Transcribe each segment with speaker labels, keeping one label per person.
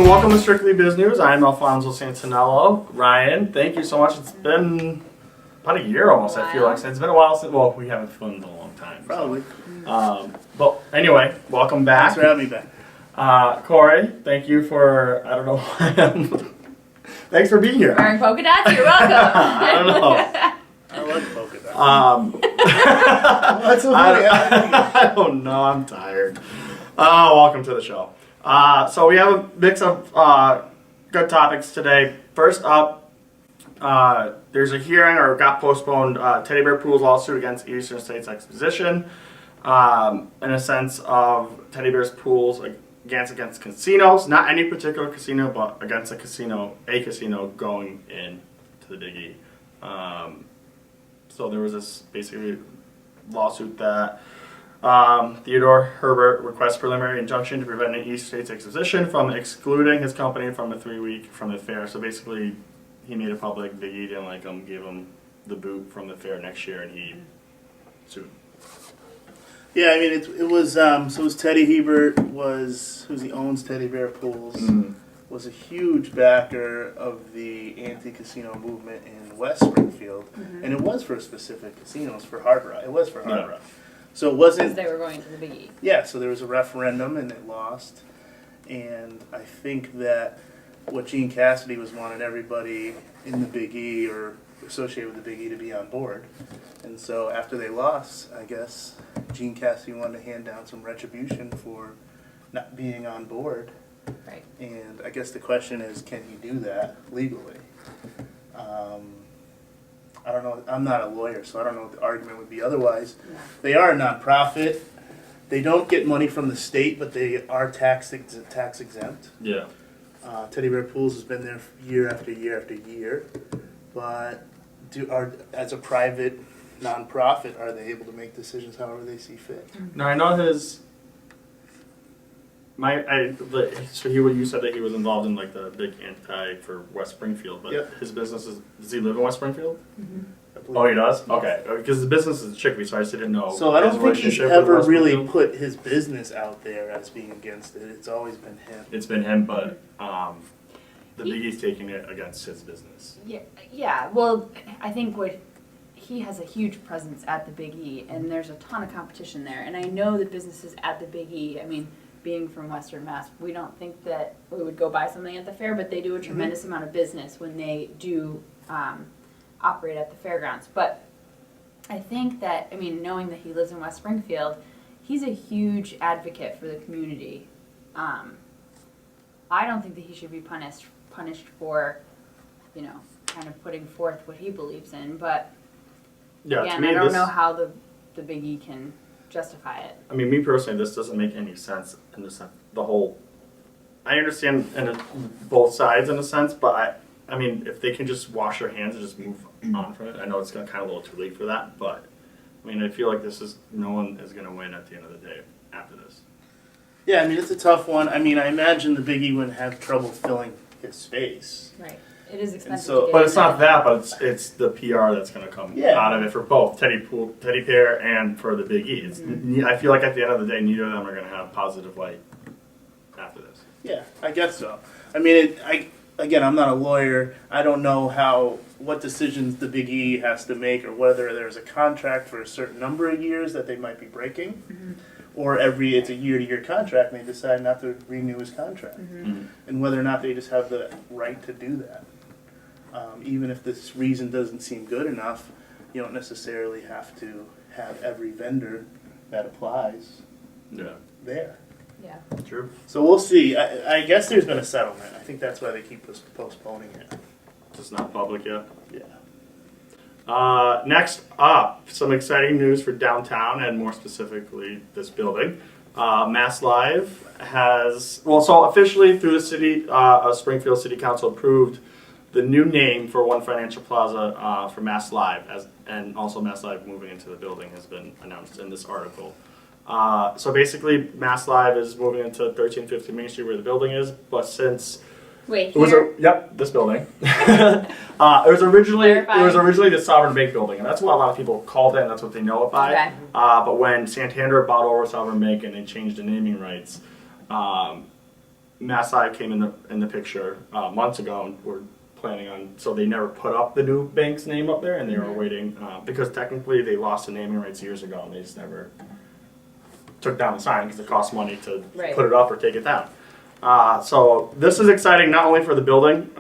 Speaker 1: So welcome to Strictly Businews. I'm Alfonso Santaniello. Ryan, thank you so much. It's been about a year almost, I feel like. It's been a while since, well, we haven't filmed in a long time.
Speaker 2: Probably.
Speaker 1: But anyway, welcome back.
Speaker 2: Thanks for having me back.
Speaker 1: Cori, thank you for, I don't know, thanks for being here.
Speaker 3: Wearing polka dots, you're welcome.
Speaker 1: I don't know.
Speaker 2: I like polka dots. That's so funny.
Speaker 1: I don't know, I'm tired. Welcome to the show. So we have a mix of good topics today. First up, there's a hearing, or got postponed, Teddy Bear Pool's lawsuit against Eastern States Exposition, in a sense of Teddy Bear's pools against casinos, not any particular casino, but against a casino going into the Big E. So there was this basically lawsuit that Theodore Herbert requests preliminary injunction to prevent an East States Exposition from excluding his company from a 3-week from the fair. So basically, he made it public. Big E didn't like him, gave him the boot from the fair next year, and he sued.
Speaker 2: Yeah, I mean, it was, so it was Teddy Hebert, he owns Teddy Bear Pools, was a huge backer of the anti-casino movement in West Springfield, and it was for a specific casino. It was for Hard Rock. It was for Hard Rock. So it wasn't...
Speaker 3: Because they were going to the Big E.
Speaker 2: Yeah, so there was a referendum, and it lost, and I think that what Gene Cassidy was wanting everybody in the Big E or associated with the Big E to be on board. And so after they lost, I guess Gene Cassidy wanted to hand down some retribution for not being on board.
Speaker 3: Right.
Speaker 2: And I guess the question is, can he do that legally? I don't know. I'm not a lawyer, so I don't know what the argument would be otherwise.
Speaker 3: No.
Speaker 2: They are a nonprofit. They don't get money from the state, but they are tax exempt.
Speaker 1: Yeah.
Speaker 2: Teddy Bear Pools has been there year after year after year, but as a private nonprofit, are they able to make decisions however they see fit?
Speaker 1: Now I know his. So you said that he was involved in like the big anti for West Springfield, but
Speaker 2: Yep.
Speaker 1: his business does he live in West Springfield?
Speaker 2: I believe.
Speaker 1: Oh, he does. Okay, because his business is Chicopee, so I just didn't know.
Speaker 2: So I don't
Speaker 1: his
Speaker 2: think he's
Speaker 1: relationship with
Speaker 2: ever
Speaker 1: West
Speaker 2: really
Speaker 1: Springfield.
Speaker 2: put his business out there as being against it. It's always been him.
Speaker 1: It's been him, but the Big E's taking it against his business.
Speaker 3: Yeah. Well, I think he has a huge presence at the Big E, and there's a ton of competition there. And I know that businesses at the Big E, I mean, being from Western Mass, we don't think that we would go buy something at the fair, but they do a tremendous amount of business when they do operate at the fairgrounds. But I think that, I mean, knowing that he lives in West Springfield, he's a huge advocate for the community. I don't think that he should be punished for, kind of putting forth what he believes in. But
Speaker 1: Yeah,
Speaker 3: again,
Speaker 1: to me,
Speaker 3: I don't know how the Big E can justify it.
Speaker 1: I mean, me personally, this doesn't make any sense in the sense the whole. I understand both sides in a sense, but I mean, if they can just wash their hands and just move on from it, I know it's kind of a little too late for that, but I mean, I feel like no one is going to win at the end of the day after this.
Speaker 2: Yeah, I mean, it's a tough one. I mean, I imagine the Big E wouldn't have trouble filling his space.
Speaker 3: Right. It is expensive
Speaker 2: so-
Speaker 3: to get
Speaker 1: But
Speaker 3: in
Speaker 1: it's not
Speaker 3: there.
Speaker 1: that, but it's the PR that's going to come out of it for both Teddy Bear and for the Big E. I feel like at the end of the day, neither of them are going to have positive light after this.
Speaker 2: Yeah, I guess so. I mean, again, I'm not a lawyer. I don't know what decisions the Big E has to make, or whether there's a contract for a certain number of years that they might be breaking, or it's a year-to-year contract and they decide not to renew his contract, and whether or not they just have the right to do that. Even if this reason doesn't seem good enough, you don't necessarily have to have every vendor that applies there.
Speaker 3: Yeah.
Speaker 1: True.
Speaker 2: So we'll see. I guess there's been a settlement. I think that's why they keep postponing it.
Speaker 1: It's not public yet.
Speaker 2: Yeah.
Speaker 1: Next up, some exciting news for downtown and more specifically this building. MassLive so officially through the city, Springfield City Council approved the new name for One Financial Plaza for MassLive, and also MassLive moving into the building has been announced in this article. So basically, MassLive is moving into 1350 Main Street where the building is, but since
Speaker 3: Wait,
Speaker 1: it was this building. It was originally the Sovereign Bank building, and that's what a lot of people called it. And that's what they know it by.
Speaker 3: Okay.
Speaker 1: But when Santander bought over Sovereign Bank and they changed the naming rights, MassLive came in the picture months ago, and we're planning on. So they never put up the new bank's name up there, and they were waiting because technically they lost the naming rights years ago, and they just never took down the sign because it costs money to put it up or take it down. So this is exciting not only for the building,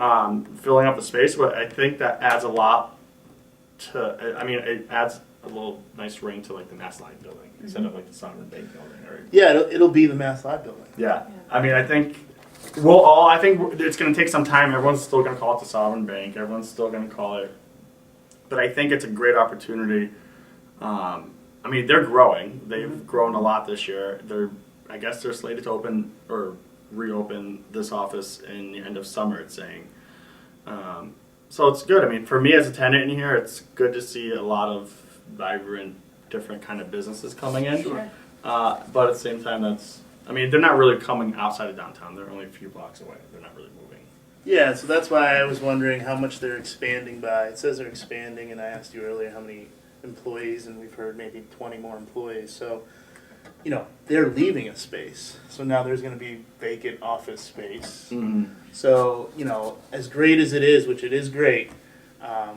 Speaker 1: filling up the space, but I think that adds a lot to. I mean, it adds a little nice ring to like the MassLive building instead of like the Sovereign Bank building. Or,
Speaker 2: Yeah, it'll be the MassLive building.
Speaker 1: yeah. I mean, I think we'll all. I think it's going to take some time. Everyone's still going to call it the Sovereign Bank. Everyone's still going to call it. But I think it's a great opportunity. I mean, they're growing. They've grown a lot this year. I guess they're slated to open or reopen this office in the end of summer, it's saying. So it's good. I mean, for me as a tenant in here, it's good to see a lot of vibrant, different kind of businesses coming in.
Speaker 3: Sure.
Speaker 1: But at the same time, I mean, they're not really coming outside of downtown. They're only a few blocks away. They're not really moving.
Speaker 2: Yeah, so that's why I was wondering how much they're expanding by. It says they're expanding, and I asked you earlier how many employees, and we've heard maybe 20 more employees. So, you know, they're leaving a space. So now there's going to be vacant office space.
Speaker 1: Mm-hmm.
Speaker 2: So, you know, as great as it is, which it is great,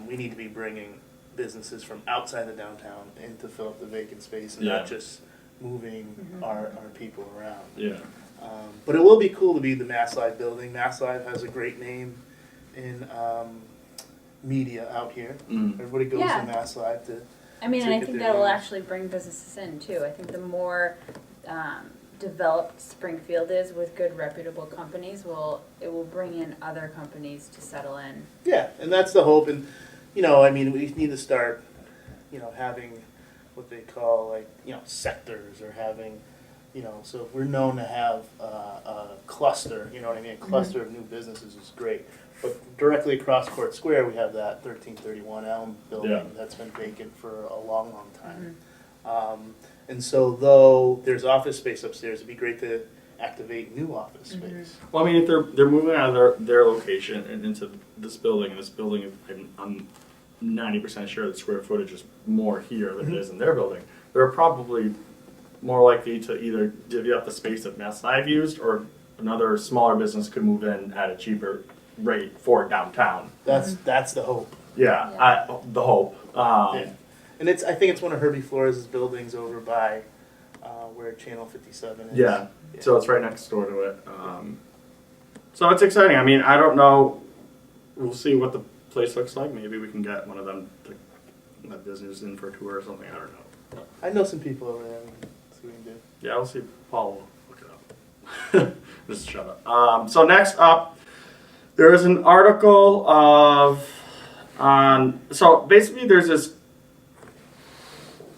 Speaker 2: we need to be bringing businesses from outside of downtown in to fill up the vacant space and not just moving our people around.
Speaker 1: Yeah.
Speaker 2: But it will be cool to be the MassLive building. MassLive has a great name in media out here. Everybody goes
Speaker 3: Yeah.
Speaker 2: to MassLive to.
Speaker 3: I mean,
Speaker 2: to
Speaker 3: and I
Speaker 2: get
Speaker 3: think
Speaker 2: their
Speaker 3: that will
Speaker 2: names.
Speaker 3: actually bring businesses in too. I think the more developed Springfield is with good reputable companies, it will bring in other companies to settle in.
Speaker 2: Yeah, and that's the hope. And you know, I mean, we need to start, you know, having what they call like, you know, sectors or having, you know, so if we're known to have a cluster, you know what I mean, a cluster of new businesses is great. But directly across Court Square, we have that 1331 Elm building that's been vacant for a long, long time. And so though there's office space upstairs, it'd be great to activate new office space.
Speaker 1: Well, I mean, if they're moving out of their location and into this building, and this building, I'm 90% sure the square footage is more here than it is in their building. They're probably more likely to either divvy up the space that MassLive used, or another smaller business could move in at a cheaper rate for downtown.
Speaker 2: That's the hope.
Speaker 1: Yeah. The hope.
Speaker 2: Yeah. And I think it's one of Herbie Flores' buildings over by where Channel 57 is.
Speaker 1: Yeah. So it's right next door to it. So it's exciting. I mean, I don't know. We'll see what the place looks like. Maybe we can get one of them to let Businews in for a tour or something. I don't know.
Speaker 2: I know some people over there. See what we can do.
Speaker 1: Yeah, we'll see. Paul will look it up. Just shut up. So next up, there is an article so basically there's this,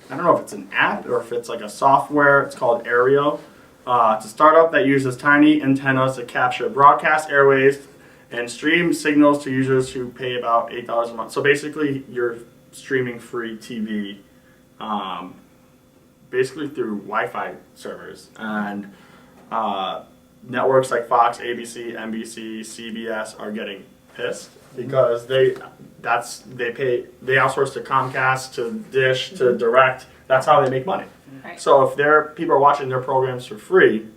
Speaker 1: I don't know if it's an app or if it's like a software. It's called Aereo. It's a startup that uses tiny antennas to capture broadcast airwaves and stream signals to users who pay about $8 a month. So basically, you're streaming free TV, basically through Wi-Fi servers, and networks like Fox, ABC, NBC, CBS are getting pissed because they outsource to Comcast, to Dish, to Direct. That's how they make money.
Speaker 3: Right.
Speaker 1: So if people are watching their programs for free,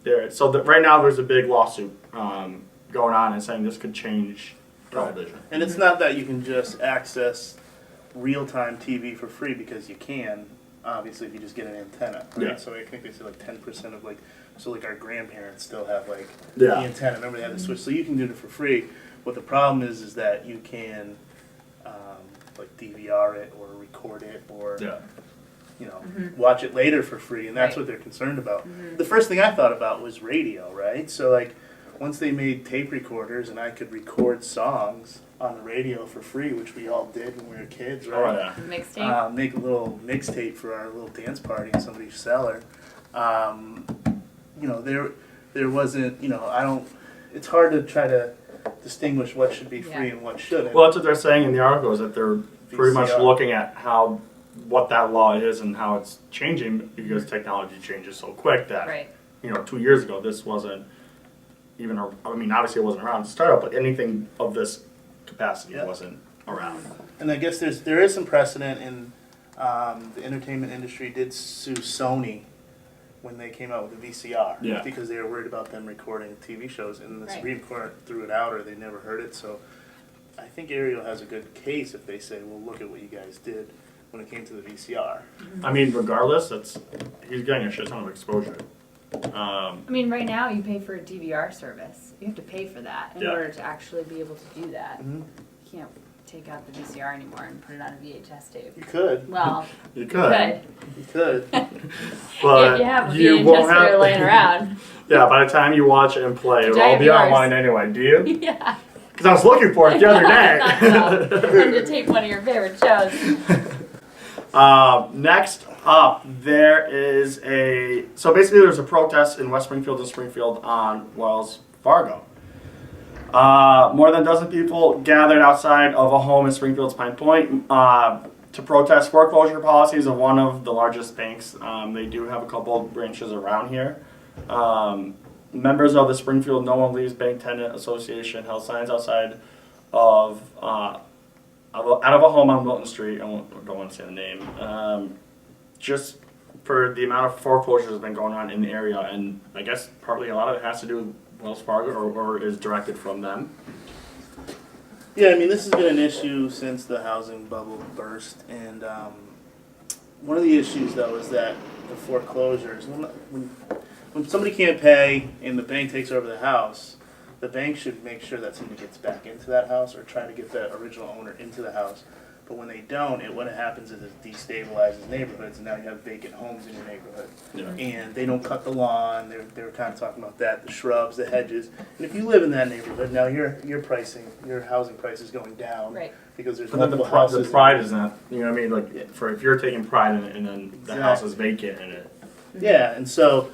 Speaker 1: right now there's a big lawsuit going on and saying this could change television.
Speaker 2: And it's not that you can just access real-time TV for free, because you can, obviously, if you just get an antenna, right?
Speaker 1: Yeah.
Speaker 2: So I think they say like 10% of like our grandparents still have like
Speaker 1: Yeah.
Speaker 2: the antenna. Remember they had the switch, so you can do it for free. What the problem is that you can like DVR it or record it or you know, watch it later for free, and that's what they're concerned about. The first thing I thought about was radio, right? So like, once they made tape recorders and I could record songs on the radio for free, which we all did when we were kids, right?
Speaker 1: Oh, yeah.
Speaker 3: Mixtape.
Speaker 2: Make a little mixtape for our little dance party in somebody's cellar. You know, there wasn't, you know, it's hard to try to distinguish what should be free and what shouldn't.
Speaker 1: Well, that's what they're saying in the article, is that they're pretty much
Speaker 2: VCR.
Speaker 1: looking at what that law is and how it's changing, because technology changes so quick that,
Speaker 3: Right.
Speaker 1: you know, 2 years ago this wasn't even, I mean, obviously it wasn't around to start up, but anything of this capacity wasn't around.
Speaker 2: And I guess there is some precedent in the entertainment industry did sue Sony when they came out with the VCR.
Speaker 1: Yeah.
Speaker 2: Because they were worried about them recording TV shows, and the
Speaker 3: Right.
Speaker 2: Supreme Court threw it out, or they never heard it. So I think Aereo has a good case if they say, well, look at what you guys did when it came to the VCR.
Speaker 1: I mean, regardless, he's getting a shit ton of exposure.
Speaker 3: I mean, right now you pay for a DVR service. You have to pay for that in
Speaker 1: Yeah.
Speaker 3: order to actually be able to do that.
Speaker 2: Mm-hmm.
Speaker 3: You can't take out the VCR anymore and put it on a VHS tape.
Speaker 2: You could.
Speaker 3: Well,
Speaker 1: You could.
Speaker 2: You could.
Speaker 1: But
Speaker 3: you have a
Speaker 1: you
Speaker 3: VHS
Speaker 1: won't
Speaker 3: player
Speaker 1: have,
Speaker 3: laying around.
Speaker 1: Yeah, by the time you watch it and play, it'll all
Speaker 3: Giant
Speaker 1: be
Speaker 3: viewers.
Speaker 1: online anyway. Do you?
Speaker 3: Yeah.
Speaker 1: Because I was looking for it the other
Speaker 3: And
Speaker 1: day.
Speaker 3: to take one of your favorite shows.
Speaker 1: Next up, so basically there's a protest in West Springfield and Springfield on Wells Fargo. More than a dozen people gathered outside of a home in Springfield's Pine Point to protest foreclosure policies of one of the largest banks. They do have a couple of branches around here. Members of the Springfield No One Leaves Bank Tenant Association held signs outside of out of a home on Milton Street. I don't want to say the name. Just for the amount of foreclosures that have been going on in the area, and I guess probably a lot of it has to do with Wells Fargo or is directed from them.
Speaker 2: Yeah, I mean, this has been an issue since the housing bubble burst, and one of the issues, though, is that the foreclosures, when somebody can't pay and the bank takes over the house, the bank should make sure that somebody gets back into that house or try to get the original owner into the house. But when they don't, what happens is it destabilizes neighborhoods, and now you have vacant homes in your neighborhood.
Speaker 1: Yeah.
Speaker 2: And they don't cut the lawn. They were kind of talking about that, the shrubs, the hedges. And if you live in that neighborhood, now your housing price is going down.
Speaker 3: Right.
Speaker 2: Because there's
Speaker 1: But then
Speaker 2: multiple
Speaker 1: the
Speaker 2: houses.
Speaker 1: pride is not, you know what I mean? Like, if you're taking pride in it and then the house is vacant in it.
Speaker 2: Yeah, and so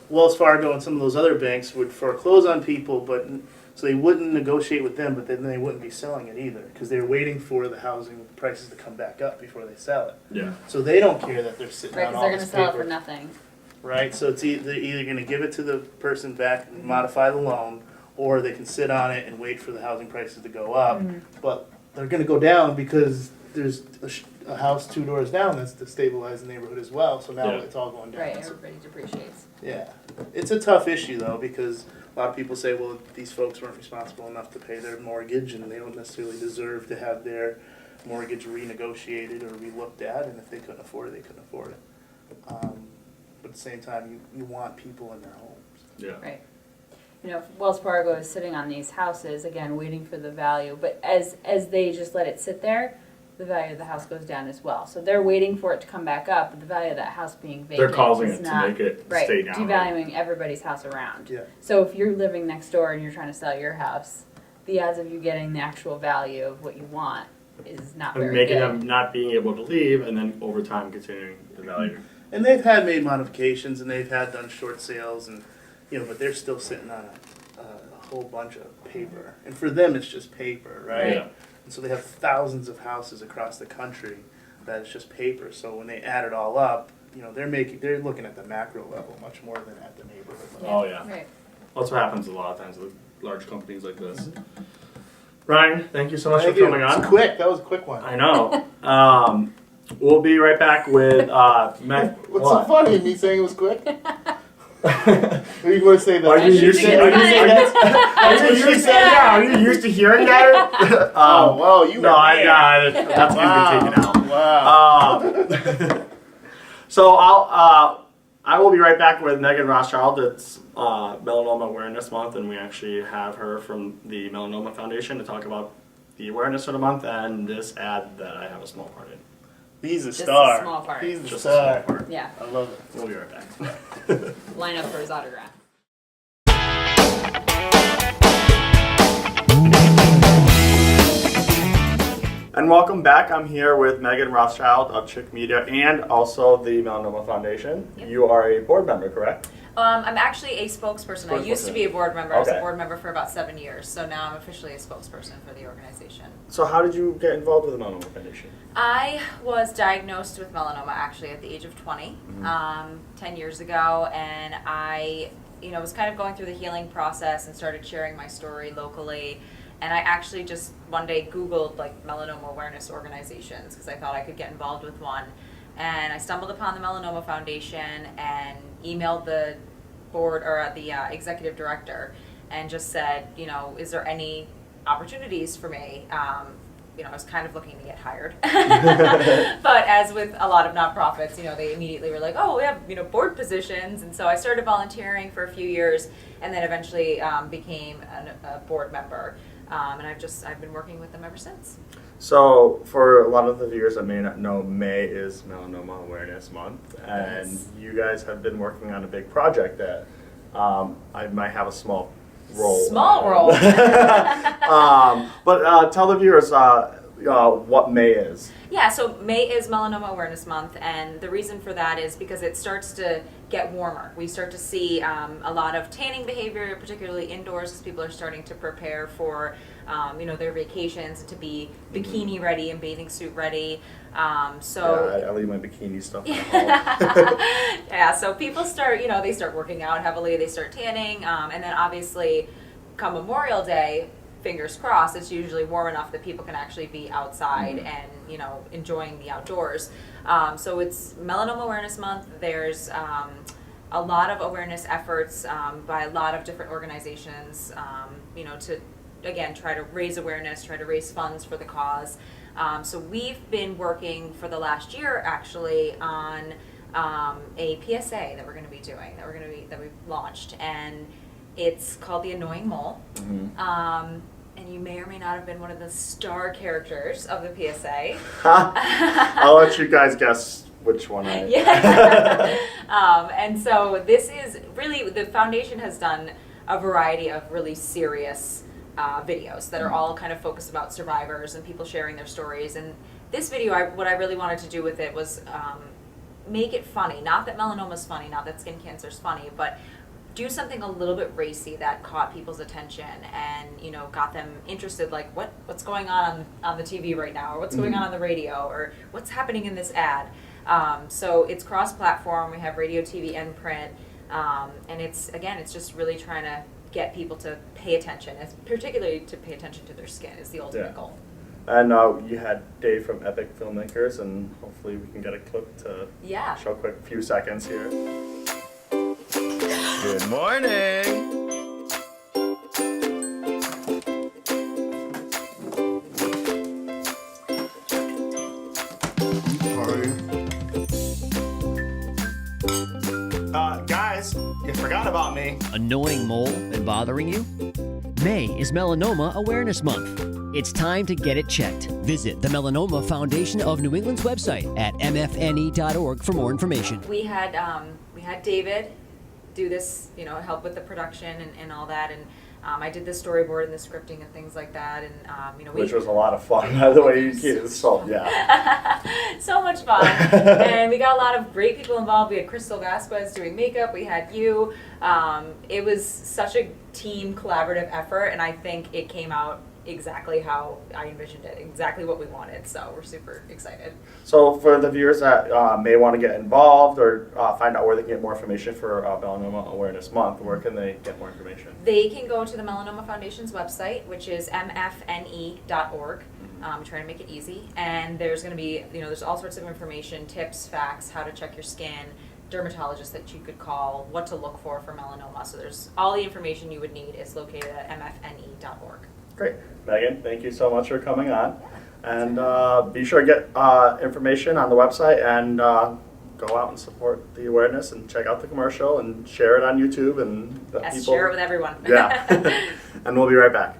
Speaker 2: Wells Fargo and some of those other banks would foreclose on people, but so they wouldn't negotiate with them, but then they wouldn't be selling it either because they're waiting for the housing prices to come back up before they sell it.
Speaker 1: Yeah.
Speaker 2: So they don't care that they're sitting
Speaker 3: Right,
Speaker 2: on
Speaker 3: because
Speaker 2: all
Speaker 3: they're going to
Speaker 2: this
Speaker 3: sell it
Speaker 2: paper,
Speaker 3: for nothing.
Speaker 2: right? So it's either going to give it to the person back and modify the loan, or they can sit on it and wait for the housing prices to go up. But they're going to go down because there's a house 2 doors down that's to stabilize the neighborhood as well. So now
Speaker 1: Yeah.
Speaker 2: it's all going down.
Speaker 3: Right,
Speaker 2: So-
Speaker 3: everybody depreciates.
Speaker 2: yeah, it's a tough issue though, because a lot of people say, well, these folks weren't responsible enough to pay their mortgage and they don't necessarily deserve to have their mortgage renegotiated or relooked at, and if they couldn't afford it, they couldn't afford it. But at the same time, you want people in their homes.
Speaker 1: Yeah.
Speaker 3: Right. You know, Wells Fargo is sitting on these houses, again, waiting for the value, but as they just let it sit there, the value of the house goes down as well. So they're waiting for it to come back up, but the value of that house being vacant
Speaker 1: They're causing
Speaker 3: is
Speaker 1: it
Speaker 3: not,
Speaker 1: to make it
Speaker 3: right,
Speaker 1: stay down.
Speaker 3: devaluing everybody's house around.
Speaker 2: Yeah.
Speaker 3: So if you're living next door and you're trying to sell your house, the odds of you getting the actual value of what you want is not
Speaker 1: And
Speaker 3: very
Speaker 1: making
Speaker 3: good.
Speaker 1: them not being able to leave, and then over time continuing the value.
Speaker 2: And they've had made modifications and they've had done short sales, and but they're still sitting on a whole bunch of paper. And for them, it's just paper, right?
Speaker 1: Yeah.
Speaker 2: And so they have thousands of houses across the country that is just paper. So when they add it all up, they're looking at the macro level much more than at the neighborhood level.
Speaker 1: Oh, yeah.
Speaker 3: Right.
Speaker 1: That's what happens a lot of times with large companies like this. Ryan, thank you so much
Speaker 2: Thank
Speaker 1: for
Speaker 2: you.
Speaker 1: coming on.
Speaker 2: It's quick. That was a quick one.
Speaker 1: I know. We'll be right back with Meg.
Speaker 2: What's so funny in me saying it was quick? Or you want to say that?
Speaker 1: Are you used to?
Speaker 3: Are you
Speaker 1: Are you used to hearing that?
Speaker 2: Oh, well, you
Speaker 1: No,
Speaker 2: were
Speaker 1: I
Speaker 2: there.
Speaker 1: got it. That's gonna be taken out.
Speaker 2: Wow.
Speaker 1: So I will be right back with Meghan Rothschild. It's Melanoma Awareness Month, and we actually have her from the Melanoma Foundation to talk about the awareness of the month and this ad that I have a small part in.
Speaker 2: He's a
Speaker 3: Just a
Speaker 2: star.
Speaker 3: small part.
Speaker 2: He's a
Speaker 1: Just
Speaker 2: star.
Speaker 1: a small part.
Speaker 3: Yeah.
Speaker 2: I love it.
Speaker 1: We'll be right back.
Speaker 3: Line up for his autograph.
Speaker 1: And welcome back. I'm here with Meghan Rothschild of Chick Media and also the Melanoma Foundation.
Speaker 4: Yep.
Speaker 1: You are a board member, correct?
Speaker 4: I'm actually a spokesperson. I used to be a board member. I was
Speaker 1: Okay.
Speaker 4: a board member for about 7 years, so now I'm officially a spokesperson for the organization.
Speaker 1: So how did you get involved with the Melanoma Foundation?
Speaker 4: I was diagnosed with melanoma actually at the age of 20, 10 years ago, and I, was kind of going through the healing process and started sharing my story locally. And I actually just one day Googled like melanoma awareness organizations because I thought I could get involved with one. and I stumbled upon the Melanoma Foundation and emailed the board or the executive director and just said, you know, is there any opportunities for me? You know, I was kind of looking to get hired. But as with a lot of nonprofits, you know, they immediately were like, oh, we have, you know, board positions. And so I started volunteering for a few years and then eventually became a board member. And I've been working with them ever since.
Speaker 1: So, for a lot of the viewers that may not know, May is Melanoma Awareness Month, and
Speaker 4: Yes.
Speaker 1: you guys have been working on a big project that I might have a small role.
Speaker 4: Small role.
Speaker 1: But tell the viewers what May is.
Speaker 4: Yeah, so May is Melanoma Awareness Month, and the reason for that is because it starts to get warmer. We start to see a lot of tanning behavior, particularly indoors, because people are starting to prepare for you know, their vacations, to be bikini ready and bathing suit ready. So
Speaker 1: I leave my bikini stuff at home.
Speaker 4: yeah, so people start, you know, they start working out heavily, they start tanning, and then obviously come Memorial Day, fingers crossed, it's usually warm enough that people can actually be outside and, you know, enjoying the outdoors. So it's Melanoma Awareness Month. There's a lot of awareness efforts by a lot of different organizations, you know, to, again, try to raise awareness, try to raise funds for the cause. So we've been working for the last year, actually, on a PSA that we're going to be doing, that we've launched, and it's called The Annoying Mole. And you may or may not have been one of the star characters of the PSA.
Speaker 1: I'll let you guys guess which one I...
Speaker 4: Yeah. And so this is really, the foundation has done a variety of really serious videos that are all kind of focused about survivors and people sharing their stories. And this video, what I really wanted to do with it was make it funny. Not that melanoma's funny, not that skin cancer's funny, but do something a little bit racy that caught people's attention and, you know, got them interested, like what's going on the TV right now, or what's going on the radio, or what's happening in this ad. So it's cross-platform. We have radio, TV, and print, and it's just really trying to get people to pay attention, particularly to pay attention to their skin is the ultimate goal.
Speaker 1: And you had Dave from Epic Filmmakers, and hopefully we can get a clip to show a quick few seconds here.
Speaker 5: Good morning.
Speaker 1: Guys, you forgot about me.
Speaker 6: Annoying mole been bothering you? May is Melanoma Awareness Month. It's time to get it checked. Visit the Melanoma Foundation of New England's website at mfne.org for more information.
Speaker 4: We had David do this, you know, help with the production and all that, and I did the storyboard and the scripting and things like that, and you know,
Speaker 1: Which was a lot of fun, by the way. You keep so
Speaker 4: so much fun, and we got a lot of great people involved. We had Crystal Vasquez doing makeup. We had you. It was such a team collaborative effort, and I think it came out exactly how I envisioned it, exactly what we wanted. So we're super excited.
Speaker 1: So for the viewers that may want to get involved or find out where they can get more information for Melanoma Awareness Month, where can they get more information?
Speaker 4: They can go to the Melanoma Foundation's website, which is mfne.org. Trying to make it easy. And there's going to be, you know, there's all sorts of information, tips, facts, how to check your skin, dermatologists that you could call, what to look for melanoma. So there's all the information you would need is located at mfne.org.
Speaker 1: Great. Megan, thank you so much for coming on. And be sure to get information on the website and go out and support the awareness and check out the commercial and share it on YouTube and
Speaker 4: Yes, share it with everyone.
Speaker 1: Yeah. And we'll be right back.